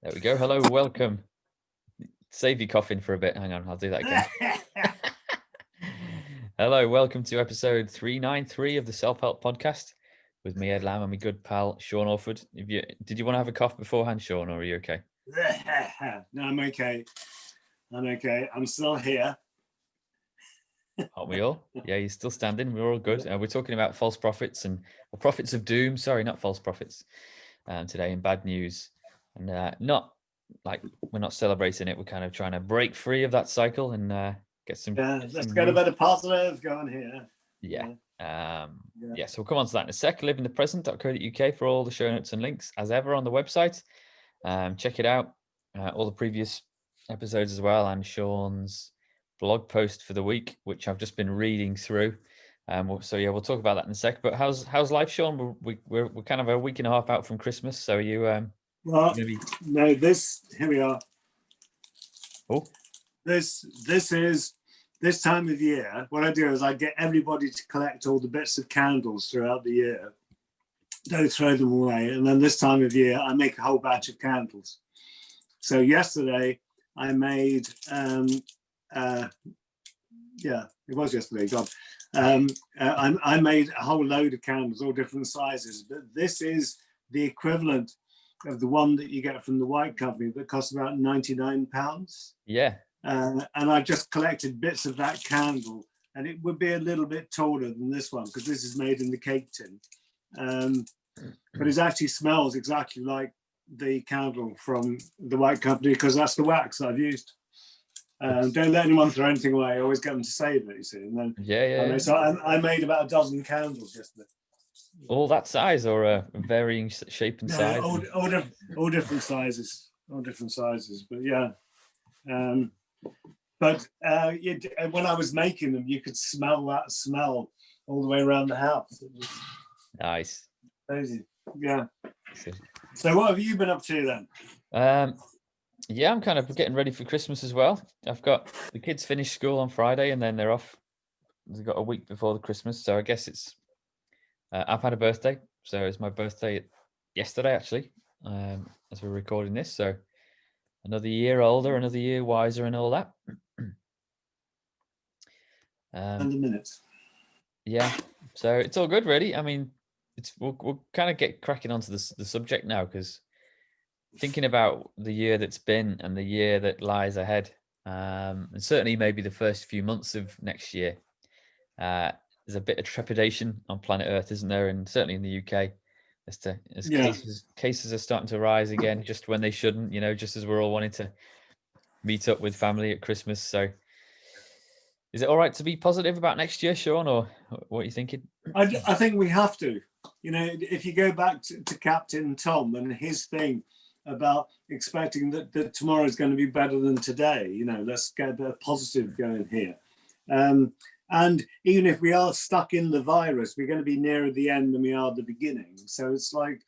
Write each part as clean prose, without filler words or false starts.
There we go. Hello, welcome. Save your coughing for a bit. Hang on, I'll do that again. Hello, welcome to episode 393 of the Self-Help Podcast with me, Ed Lamb, and my good pal, Sean Orford. Did you want to have a cough beforehand, Sean, or are you okay? No, I'm okay. I'm still here. Aren't we all? Yeah, you're still standing. We're all good. We're talking about false prophets or prophets of doom. Sorry, not false prophets. Today in bad news, and not like we're not celebrating it. We're kind of trying to break free of that cycle and get some. Let's get a bit of positive going here. Yeah. So we'll come on to that in a sec. livingthepresent.co.uk for all the show notes and links, as ever, on the website. Check it out. All the previous episodes as well, and Sean's blog post for the week, which I've just been reading through. We'll talk about that in a sec. But how's life, Sean? We're kind of a week and a half out from Christmas, so are you here we are. Oh, this is this time of year. What I do is I get everybody to collect all the bits of candles throughout the year. Don't throw them away. And then this time of year, I make a whole batch of candles. So yesterday I made it was yesterday. God. I made a whole load of candles, all different sizes, but this is the equivalent of the one that you get from the White Company that costs about £99. Yeah. And I just collected bits of that candle, and it would be a little bit taller than this one because this is made in the cake tin. But it actually smells exactly like the candle from the White Company because that's the wax I've used. Don't let anyone throw anything away. I always get them to save it, you see. And then So I made about a dozen candles yesterday. All that size, or a varying shape and size? All different sizes. But yeah. But when I was making them, you could smell that smell all the way around the house. It was nice. Crazy. Yeah. So what have you been up to then? Yeah, I'm kind of getting ready for Christmas as well. I've got the kids finish school on Friday and then they're off. They've got a week before the Christmas. So I guess it's, I've had a birthday. So it's my birthday yesterday, actually, as we're recording this. So another year older, another year wiser and all that. And a minute. Yeah. So it's all good, really. I mean, we'll kind of get cracking onto the subject now because thinking about the year that's been and the year that lies ahead, and certainly maybe the first few months of next year, there's a bit of trepidation on planet Earth, isn't there? And certainly in the UK, cases are starting to rise again, just when they shouldn't. Just as we're all wanting to meet up with family at Christmas. So, is it all right to be positive about next year, Sean, or what are you thinking? I think we have to. If you go back to Captain Tom and his thing about expecting that tomorrow is going to be better than today, let's get a bit of positive going here. And even if we are stuck in the virus, we're going to be nearer the end than we are the beginning. So it's like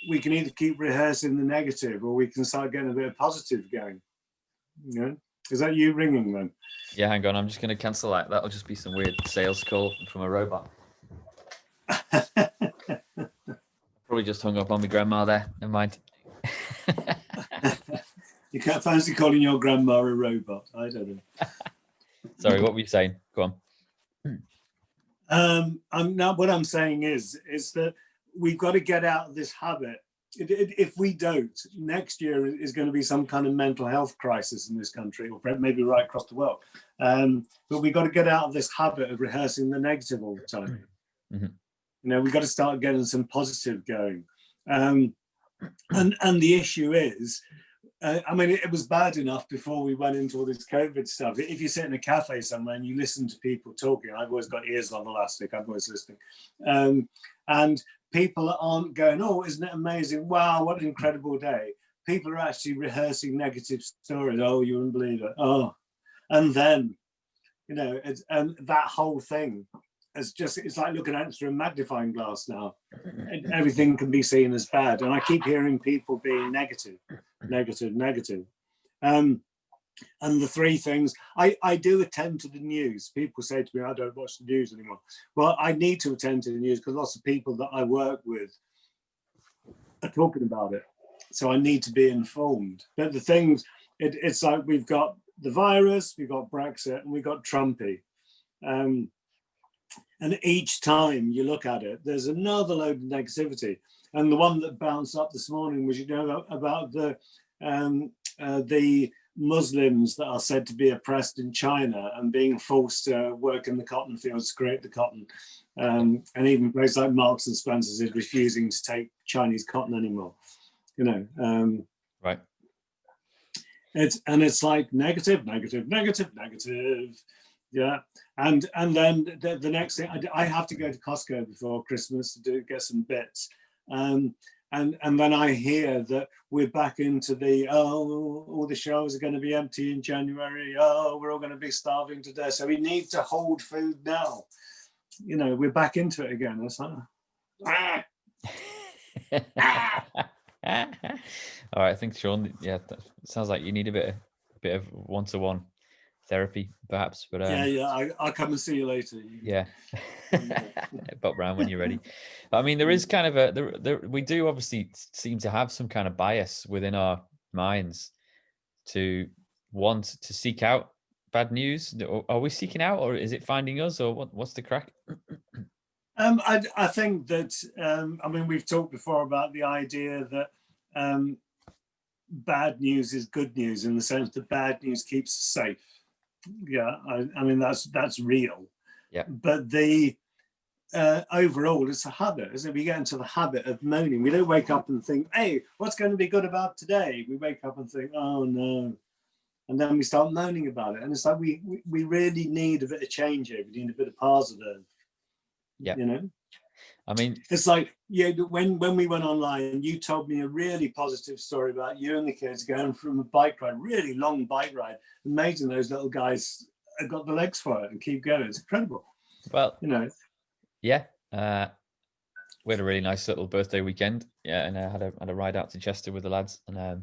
we can either keep rehearsing the negative or we can start getting a bit of positive going. Is that you ringing then? Yeah, hang on. I'm just going to cancel that. That'll just be some weird sales call from a robot. Probably just hung up on my grandma there. Never mind. You can't fancy calling your grandma a robot. I don't know. Sorry, what were you saying? Go on. What I'm saying is that we've got to get out of this habit. If we don't, next year is going to be some kind of mental health crisis in this country, or maybe right across the world. But we've got to get out of this habit of rehearsing the negative all the time. Mm-hmm. We've got to start getting some positive going. And the issue is, it was bad enough before we went into all this COVID stuff. If you sit in a cafe somewhere and you listen to people talking, I've always got ears on elastic, I'm always listening. And people aren't going, oh, isn't it amazing? Wow, what an incredible day. People are actually rehearsing negative stories. Oh, you wouldn't believe it. Oh, and then, and that whole thing it's like looking at it through a magnifying glass now. Everything can be seen as bad. And I keep hearing people being negative. And the three things, I do attend to the news. People say to me, I don't watch the news anymore. Well, I need to attend to the news because lots of people that I work with are talking about it. So I need to be informed. But the things, it's like we've got the virus, we've got Brexit, and we've got Trumpy. And each time you look at it, there's another load of negativity. And the one that bounced up this morning was, about the Muslims that are said to be oppressed in China and being forced to work in the cotton fields to create the cotton. And even places like Marks and Spencer's is refusing to take Chinese cotton anymore. Right. It's like negative. Yeah. And then the next thing, I have to go to Costco before Christmas to get some bits. And then I hear that we're back into all the shelves are going to be empty in January. We're all going to be starving to death. So we need to hold food now. We're back into it again. It's like, All right, I think Sean, that sounds like you need a bit of one-to-one therapy, perhaps. But I'll come and see you later. Yeah, pop round when you're ready. I mean, there is kind of we do obviously seem to have some kind of bias within our minds to want to seek out bad news. Are we seeking out, or is it finding us, or what's the crack? I think that we've talked before about the idea that bad news is good news, in the sense that bad news keeps us safe. Yeah, I mean that's real. Yeah. But overall, it's a habit, isn't it? We get into the habit of moaning. We don't wake up and think, "Hey, what's going to be good about today?" We wake up and think, "Oh no," and then we start moaning about it. And it's like we really need a bit of change here. We need a bit of positive. Yeah. I mean, it's like, when we went online, you told me a really positive story about you and the kids going from a bike ride, really long bike ride. Amazing, those little guys have got the legs for it and keep going. It's incredible. Well, yeah. We had a really nice little birthday weekend. Yeah, and I had a ride out to Chester with the lads. And I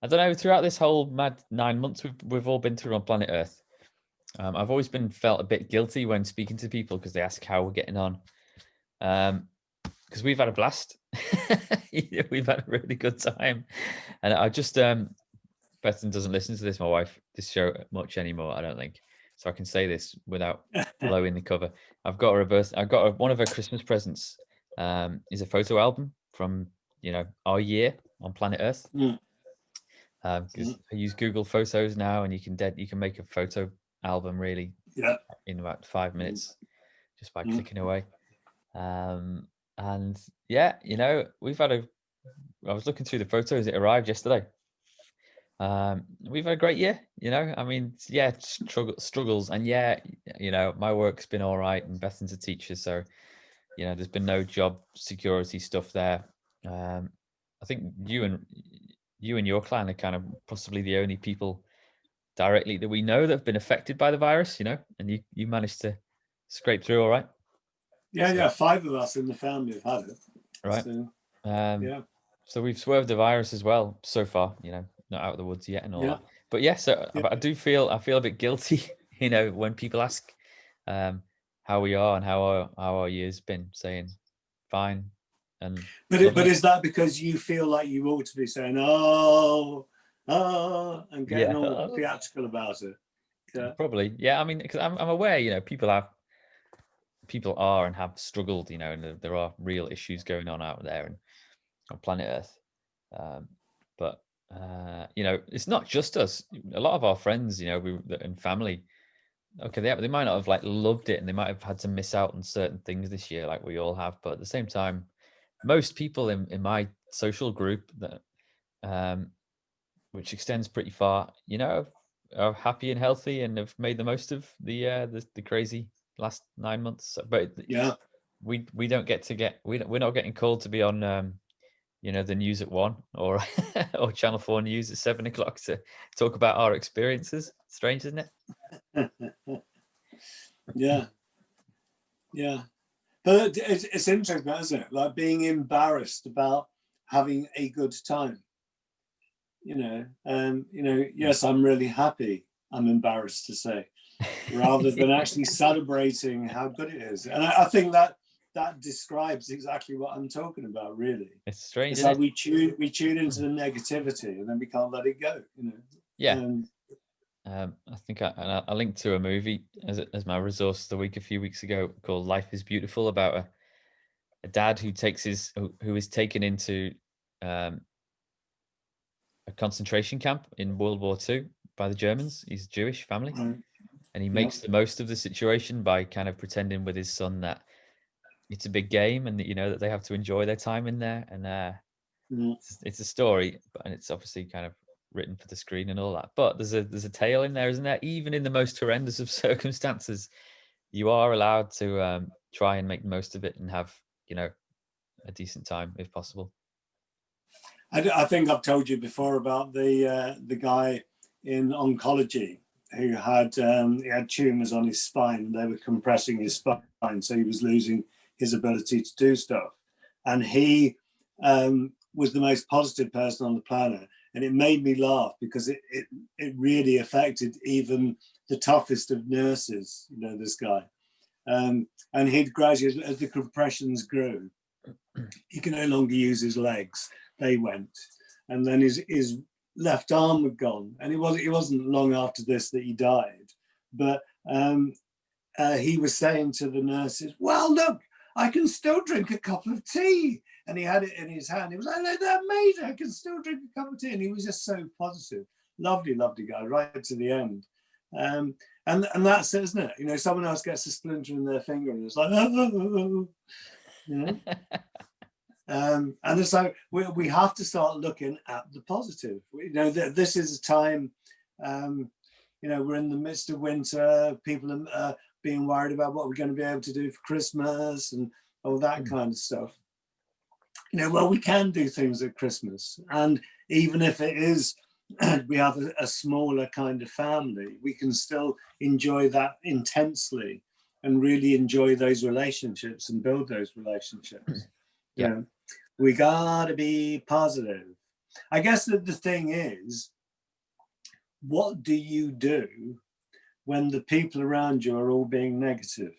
don't know, throughout this whole mad 9 months we've all been through on planet Earth, I've always felt a bit guilty when speaking to people because they ask how we're getting on. Because we've had a blast. We've had a really good time. And I just, Bethan doesn't listen to this show much anymore, I don't think. So I can say this without blowing the cover. I've got one of her Christmas presents is a photo album from, our year on planet Earth. Because I use Google Photos now, and you can make a photo album really in about 5 minutes just by clicking away. And we've had I was looking through the photos, it arrived yesterday. We've had a great year, I mean, struggles, and my work's been all right, and Bethan's a teacher, so there's been no job security stuff there. I think you and your clan are kind of possibly the only people directly that we know that have been affected by the virus, and you managed to scrape through all right. Yeah, 5 of us in the family have had it. Right. So, so we've swerved the virus as well so far, not out of the woods yet and all that. But I do feel a bit guilty, when people ask how we are and how our year's been, saying fine. But is that because you feel like you ought to be saying and getting all theatrical about it? Yeah. Probably. Yeah. I mean, because I'm aware, people are and have struggled, and there are real issues going on out there and on planet Earth. But it's not just us. A lot of our friends, and family, okay, they might not have loved it, and they might have had to miss out on certain things this year, like we all have. But at the same time, most people in my social group that, which extends pretty far, are happy and healthy and have made the most of the crazy last 9 months. But we don't we're not getting called to be on the news at 1 or or Channel 4 News at 7 o'clock to talk about our experiences. Strange, isn't it? Yeah. But it's interesting, isn't it? Like being embarrassed about having a good time. Yes, I'm really happy, I'm embarrassed to say, rather than actually celebrating how good it is. And I think that describes exactly what I'm talking about, really. It's strange. It's like we tune into the negativity and then we can't let it go, you know. Yeah. I think I linked to a movie as my resource of the week a few weeks ago called Life is Beautiful, about a dad who is taken into a concentration camp in World War II by the Germans. He's a Jewish family, and he makes the most of the situation by kind of pretending with his son that it's a big game and that, you know, that they have to enjoy their time in there. And it's a story, and it's obviously kind of written for the screen and all that. But there's a tale in there, isn't there? Even in the most horrendous of circumstances, you are allowed to try and make the most of it and have, you know, a decent time if possible. I think I've told you before about the guy in oncology who had he had tumors on his spine. They were compressing his spine, so he was losing his ability to do stuff. And he was the most positive person on the planet. And it made me laugh because it really affected even the toughest of nurses, you know, this guy. And he'd gradually, as the compressions grew, he could no longer use his legs. They went. And then his left arm had gone. And it wasn't long after this that he died. But he was saying to the nurses, well, look, I can still drink a cup of tea. And he had it in his hand. He was like, they're amazing. I can still drink a cup of tea. And he was just so positive. Lovely, lovely guy, right to the end. And that's it, isn't it? You know, someone else gets a splinter in their finger and it's like, oh, you know? And it's like, we have to start looking at the positive. You know, this is a time, you know, we're in the midst of winter. People are being worried about what we're going to be able to do for Christmas and all that kind of stuff. You know, well, we can do things at Christmas. And even if it is, we have a smaller kind of family, we can still enjoy that intensely and really enjoy those relationships and build those relationships. Yeah. You know, we gotta be positive. I guess that the thing is, what do you do when the people around you are all being negative?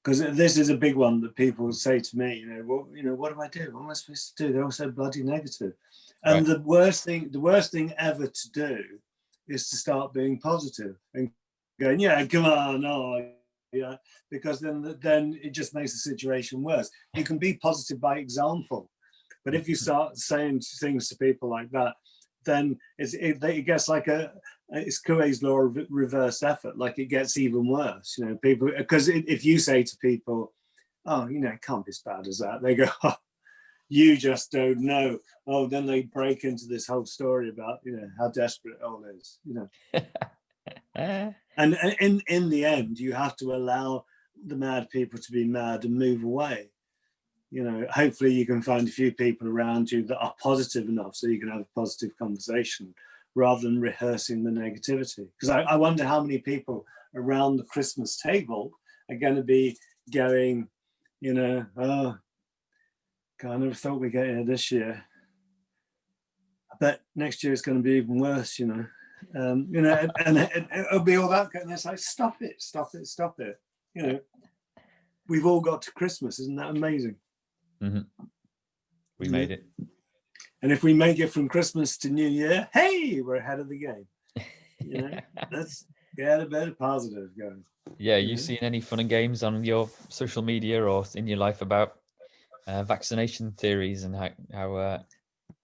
Because this is a big one that people say to me, you know, what do I do? What am I supposed to do? They're all so bloody negative. And the worst thing ever to do is to start being positive and going, yeah, come on, oh, yeah, because then it just makes the situation worse. You can be positive by example, but if you start saying things to people like that, then it gets like it's Coué's law of reverse effort. Like it gets even worse, you know. People, because if you say to people, "Oh, you know, it can't be as bad as that," they go, oh, "You just don't know." Oh, then they break into this whole story about, you know, how desperate it all is, you know. And in the end, you have to allow the mad people to be mad and move away. You know, hopefully you can find a few people around you that are positive enough so you can have a positive conversation rather than rehearsing the negativity. Because I wonder how many people around the Christmas table are going to be going, you know, oh, God, I never thought we'd get here this year. I bet next year it's going to be even worse, you know. You know, and it'll be all that, and it's like, stop it. You know, we've all got to Christmas. Isn't that amazing? Mm-hmm. We made it. And if we make it from Christmas to New Year, hey, we're ahead of the game. You know, let's get a bit of positive going. Yeah, you seen any fun and games on your social media or in your life about vaccination theories and how?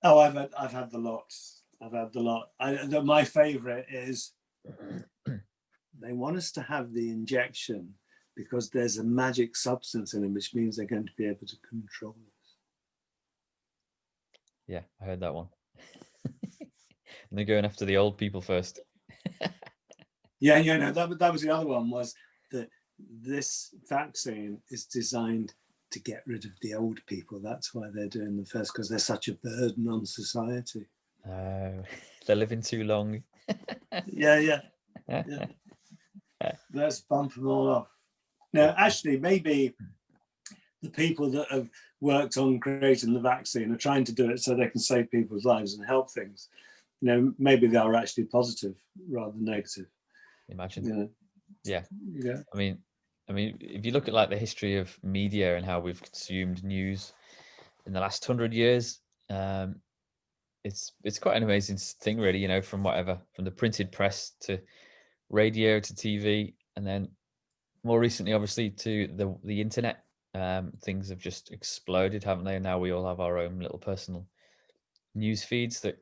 Oh, I've had the lot. My favorite is they want us to have the injection because there's a magic substance in it, which means they're going to be able to control us. Yeah, I heard that one. And they're going after the old people first. Yeah, no, that was the other one, was that this vaccine is designed to get rid of the old people. That's why they're doing them first, because they're such a burden on society. They're living too long. Yeah. Let's bump them all off. Now, actually, maybe the people that have worked on creating the vaccine are trying to do it so they can save people's lives and help things. You know, maybe they are actually positive rather than negative. Imagine. Yeah. I mean, I mean, if you look at like the history of media and how we've consumed news in the last 100 years, it's quite an amazing thing, really. You know, from the printed press to radio to TV, and then more recently, obviously, to the internet. Things have just exploded, haven't they? And now we all have our own little personal news feeds that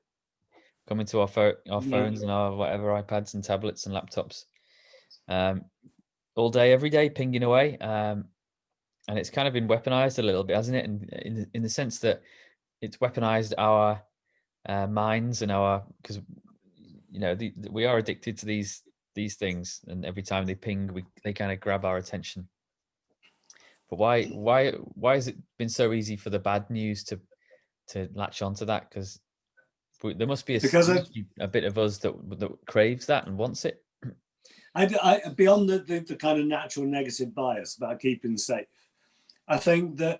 come into our phones and our whatever iPads and tablets and laptops, all day, every day, pinging away. And it's kind of been weaponized a little bit, hasn't it? And in the sense that it's weaponized our minds and because you know we are addicted to these things, and every time they ping, they kind of grab our attention. But why has it been so easy for the bad news to latch onto that? Because there must be a bit of us that craves that and wants it. I beyond the kind of natural negative bias about keeping safe, I think that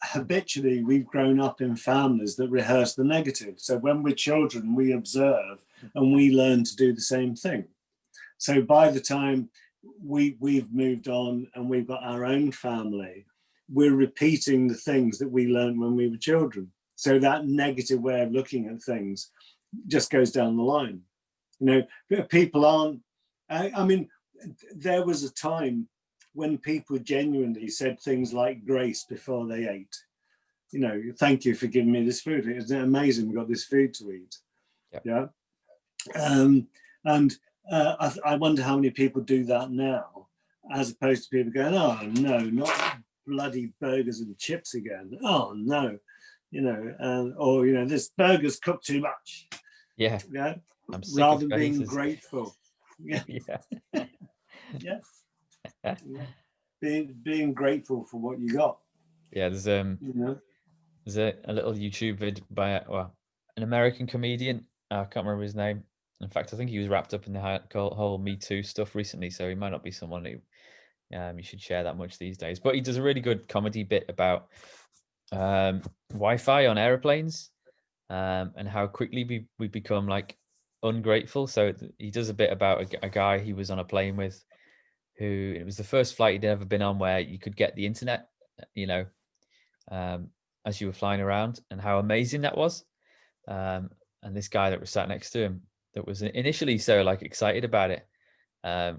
habitually we've grown up in families that rehearse the negative. So when we're children, we observe and we learn to do the same thing. So by the time we've moved on and we've got our own family, we're repeating the things that we learned when we were children. So that negative way of looking at things just goes down the line. You know, people aren't, I mean, there was a time when people genuinely said things like grace before they ate. You know, thank you for giving me this food. Isn't it amazing we got this food to eat? Yep. Yeah. I wonder how many people do that now, as opposed to people going, oh no, not bloody burgers and chips again. Oh no, you know, or you know, this burger's cooked too much. Yeah. Yeah. Rather than being grateful. Yeah. Yeah. Yeah. Yeah. Being grateful for what you got. Yeah, there's a little YouTube vid by an American comedian. I can't remember his name. In fact, I think he was wrapped up in the whole Me Too stuff recently, so he might not be someone who you should share that much these days. But he does a really good comedy bit about Wi-Fi on airplanes, and how quickly we become like ungrateful. So he does a bit about a guy he was on a plane with, who it was the first flight he'd ever been on where you could get the internet, you know, as you were flying around, and how amazing that was. And this guy that was sat next to him, that was initially so like excited about it,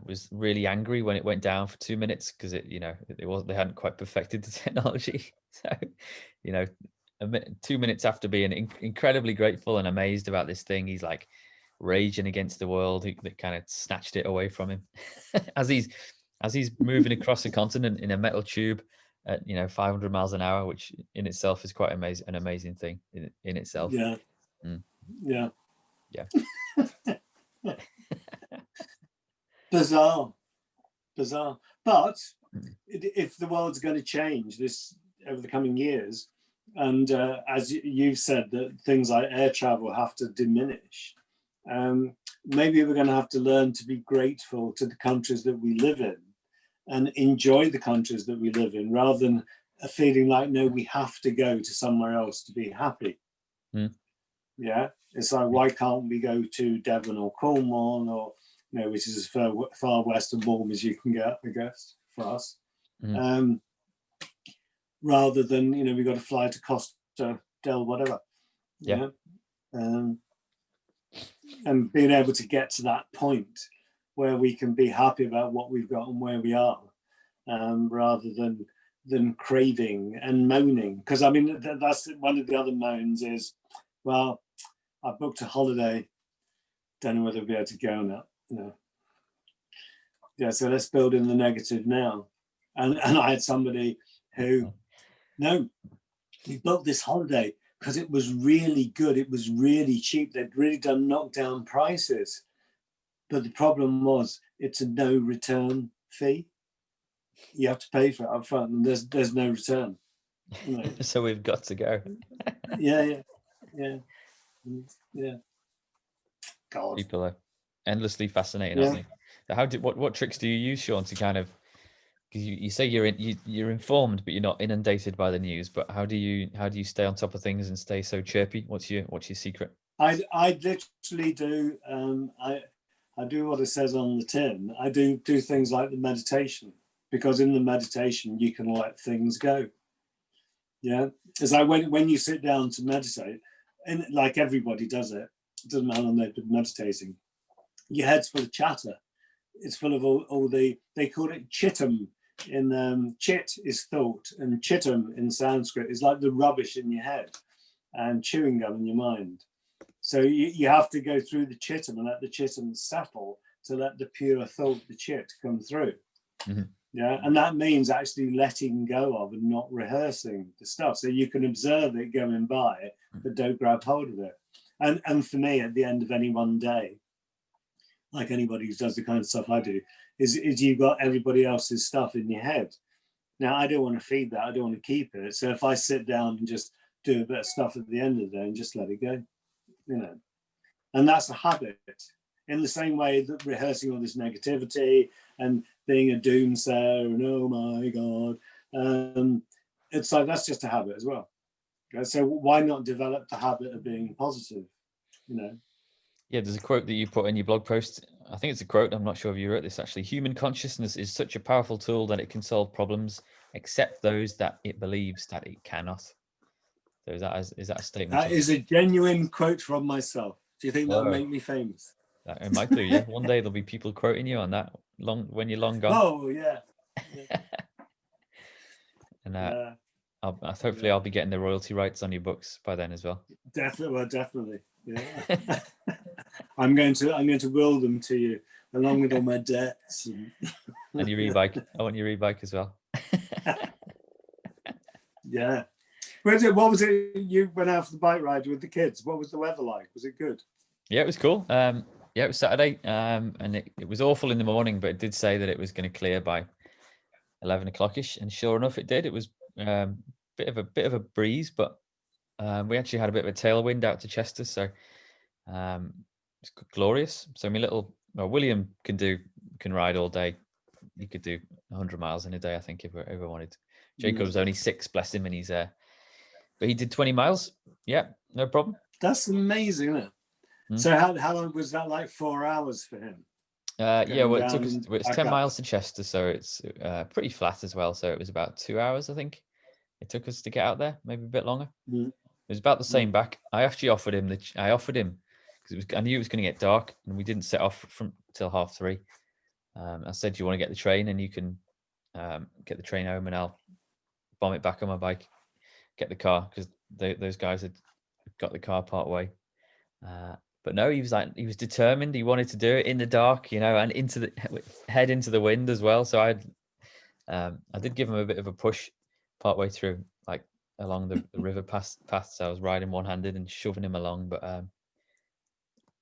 was really angry when it went down for 2 minutes, because they hadn't quite perfected the technology. So, you know, 2 minutes after being incredibly grateful and amazed about this thing, he's like raging against the world that kind of snatched it away from him as he's moving across the continent in a metal tube at 500 miles an hour, which in itself is quite an amazing thing in itself. Yeah. Yeah. Bizarre. But if the world's going to change this over the coming years, and as you've said, that things like air travel have to diminish, maybe we're going to have to learn to be grateful to the countries that we live in and enjoy the countries that we live in, rather than a feeling like, no, we have to go to somewhere else to be happy. Yeah, it's like, why can't we go to Devon or Cornwall, or which is as far west and warm as you can get, I guess, for us. Rather than we've got to fly to Costa del whatever. Yeah. And being able to get to that point where we can be happy about what we've got and where we are, rather than craving and moaning. Because I mean, that's one of the other moans is, well, I booked a holiday, don't know whether we'll be able to go now. Yeah, so let's build in the negative now. And I had somebody who, no, we booked this holiday because it was really good. It was really cheap. They'd really done knockdown prices. But the problem was, it's a no return fee. You have to pay for it up front, and there's no return. So we've got to go. Yeah. God. People are endlessly fascinating, aren't they? What tricks do you use, Sean, to kind of, because you say you're informed, but you're not inundated by the news. But how do you stay on top of things and stay so chirpy? What's your secret? I literally do. I do what it says on the tin. I do things like the meditation. because in the meditation you can let things go. Yeah, it's like when you sit down to meditate, and like everybody does it, it doesn't matter when they're meditating, your head's full of chatter. It's full of all they call it chittam. In chit is thought, and chittam in Sanskrit is like the rubbish in your head and chewing gum in your mind. So you have to go through the chittam and let the chittam settle to let the pure thought, the chit, come through. Mm-hmm. Yeah, and that means actually letting go of and not rehearsing the stuff. So you can observe it going by, but don't grab hold of it. And for me, at the end of any one day, like anybody who does the kind of stuff I do, is you've got everybody else's stuff in your head. Now, I don't want to feed that. I don't want to keep it. So if I sit down and just do a bit of stuff at the end of the day and just let it go, you know, and that's a habit. In the same way that rehearsing all this negativity and being a doomsayer and oh my God, it's like that's just a habit as well. So why not develop the habit of being positive? You know. Yeah, there's a quote that you put in your blog post. I think it's a quote. I'm not sure if you wrote this actually. Human consciousness is such a powerful tool that it can solve problems, except those that it believes that it cannot. So is that a statement? That is a genuine quote from myself. Do you think that'll make me famous? It might do, yeah. One day there'll be people quoting you on that when you're long gone. Oh yeah. And hopefully I'll be getting the royalty rights on your books by then as well. Definitely. Yeah. I'm going to will them to you along with all my debts and your e-bike. I want your e-bike as well. Yeah. What was it? You went out for the bike ride with the kids. What was the weather like? Was it good? Yeah, it was cool. Yeah, it was Saturday, and it was awful in the morning, but it did say that it was going to clear by 11 o'clock-ish, and sure enough, it did. It was bit of a breeze, but we actually had a bit of a tailwind out to Chester, so it's glorious. So William can ride all day. He could do 100 miles in a day, I think, if we wanted. Jacob's only 6, bless him, and he's but he did 20 miles. Yeah, no problem. That's amazing, isn't it? So how long was that? Like 4 hours for him? Yeah, well, it's 10 miles to Chester, so it's pretty flat as well. So it was about 2 hours, I think. It took us to get out there, maybe a bit longer. It was about the same back. I actually offered him because I knew it was going to get dark, and we didn't set off till 3:30. I said, "Do you want to get the train, and you can get the train home, and I'll bomb it back on my bike, get the car," because those guys had got the car part way. But no, he was determined. He wanted to do it in the dark, you know, and head into the wind as well. So I did give him a bit of a push partway through, like along the river paths. So I was riding one-handed and shoving him along. But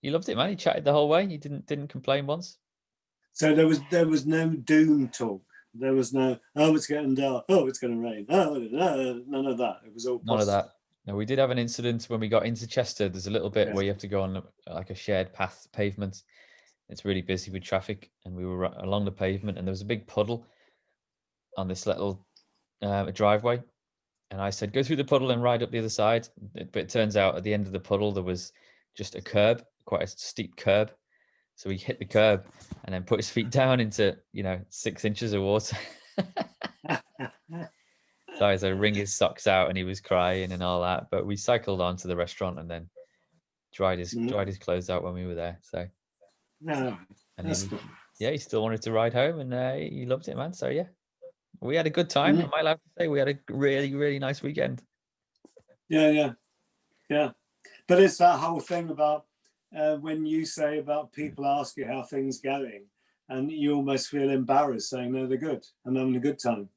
he loved it, man. He chatted the whole way. He didn't complain once. So there was no doom talk. There was no, oh, it's getting dark. Oh, it's going to rain. Oh, no, none of that. It was all positive. None of that. No, we did have an incident when we got into Chester. There's a little bit where you have to go on like a shared path pavement. It's really busy with traffic, and we were along the pavement, and there was a big puddle on this little driveway. And I said, go through the puddle and ride up the other side. But it turns out at the end of the puddle, there was just a curb, quite a steep curb. So he hit the curb and then put his feet down into, 6 inches of water. So I had to wring his socks out, and he was crying and all that. But we cycled on to the restaurant and then dried his clothes out when we were there. So he still wanted to ride home, and he loved it, man. So yeah, we had a good time. Am I allowed to say we had a really, really nice weekend? Yeah. But it's that whole thing about when you say about people ask you how things going, and you almost feel embarrassed saying no, they're good, I'm having a good time.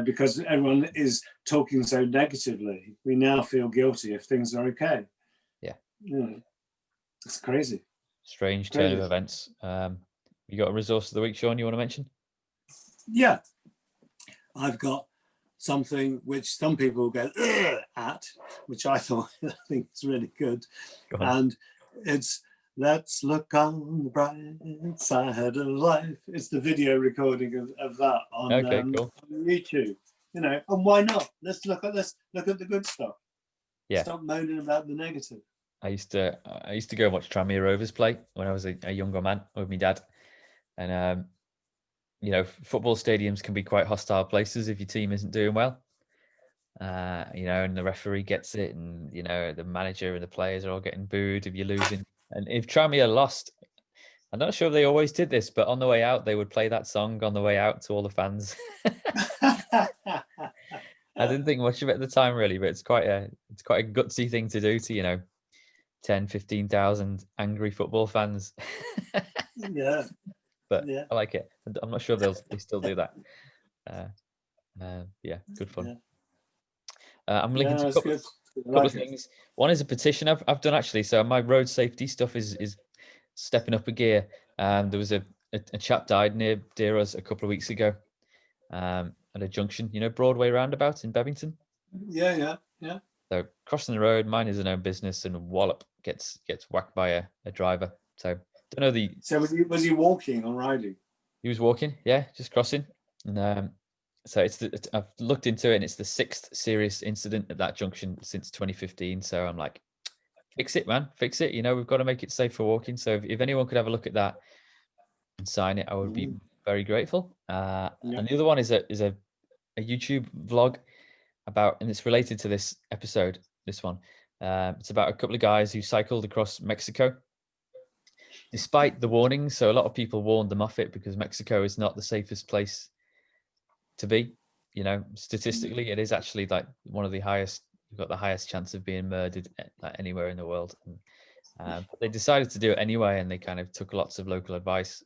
Because everyone is talking so negatively, we now feel guilty if things are okay. Yeah. It's crazy. Strange turn of events. You got a resource of the week, Sean, you want to mention? Yeah. I've got something which some people go at, which I think is really good. And it's let's look on the bright side of life. It's the video recording of that on YouTube. And why not? Let's look at the good stuff. Yeah. Stop moaning about the negative. I used to go and watch Tranmere Rovers play when I was a younger man with my dad, and you know, football stadiums can be quite hostile places if your team isn't doing well. You know, and the referee gets it, and you know, the manager and the players are all getting booed if you're losing. And if Tranmere lost, I'm not sure if they always did this, but on the way out, they would play that song on the way out to all the fans. I didn't think much of it at the time, really, but it's quite a gutsy thing to do to, you know, 10, 15,000 angry football fans. Yeah. But Yeah. I like it. I'm not sure they still do that. Yeah, good fun. Yeah. I'm linking to a that's couple, good. couple of things. One is a petition I've done actually. So my road safety stuff is stepping up a gear. There was a chap died near us a couple of weeks ago at a junction, you know, Broadway roundabout in Bevington. Yeah. So crossing the road, minding his own business, and wallop gets whacked by a driver. So don't know the. So was he walking or riding? He was walking, yeah, just crossing. And so I've looked into it, and it's the 6th serious incident at that junction since 2015. So I'm like, fix it, man, fix it. You know, we've got to make it safe for walking. So if anyone could have a look at that and sign it, I would be very grateful. And the other one is a YouTube vlog about, and it's related to this episode. This one, it's about a couple of guys who cycled across Mexico despite the warnings. So a lot of people warned them off it because Mexico is not the safest place to be. You know, statistically, it is actually like one of the highest. You've got the highest chance of being murdered like anywhere in the world. But they decided to do it anyway, and they kind of took lots of local advice.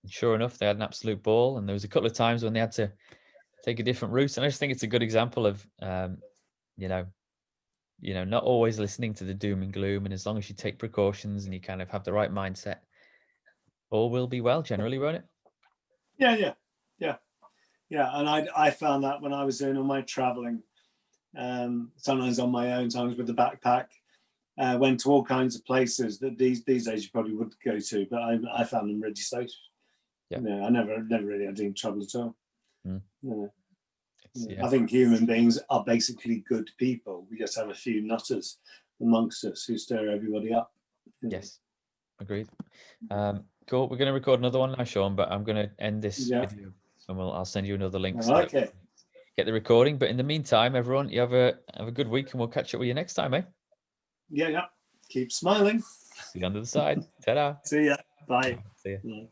And sure enough, they had an absolute ball. And there was a couple of times when they had to take a different route. And I just think it's a good example of, you know, not always listening to the doom and gloom. And as long as you take precautions and you kind of have the right mindset, all will be well generally, won't it? Yeah. And I found that when I was doing all my traveling, sometimes on my own, sometimes with the backpack, went to all kinds of places that these days you probably would go to, but I found them really safe. Yeah. You know, I never really had any trouble at all. Yeah. I think human beings are basically good people. We just have a few nutters amongst us who stir everybody up. Yes, agreed. Cool. We're going to record another one now, Sean, but I'm going to end this video, and I'll send you another link. Okay. Get the recording. But in the meantime, everyone, you have a good week, and we'll catch up with you next time, eh? Yeah. Keep smiling. See you on the other side. Ta-da. See ya. Bye. See ya. Yeah.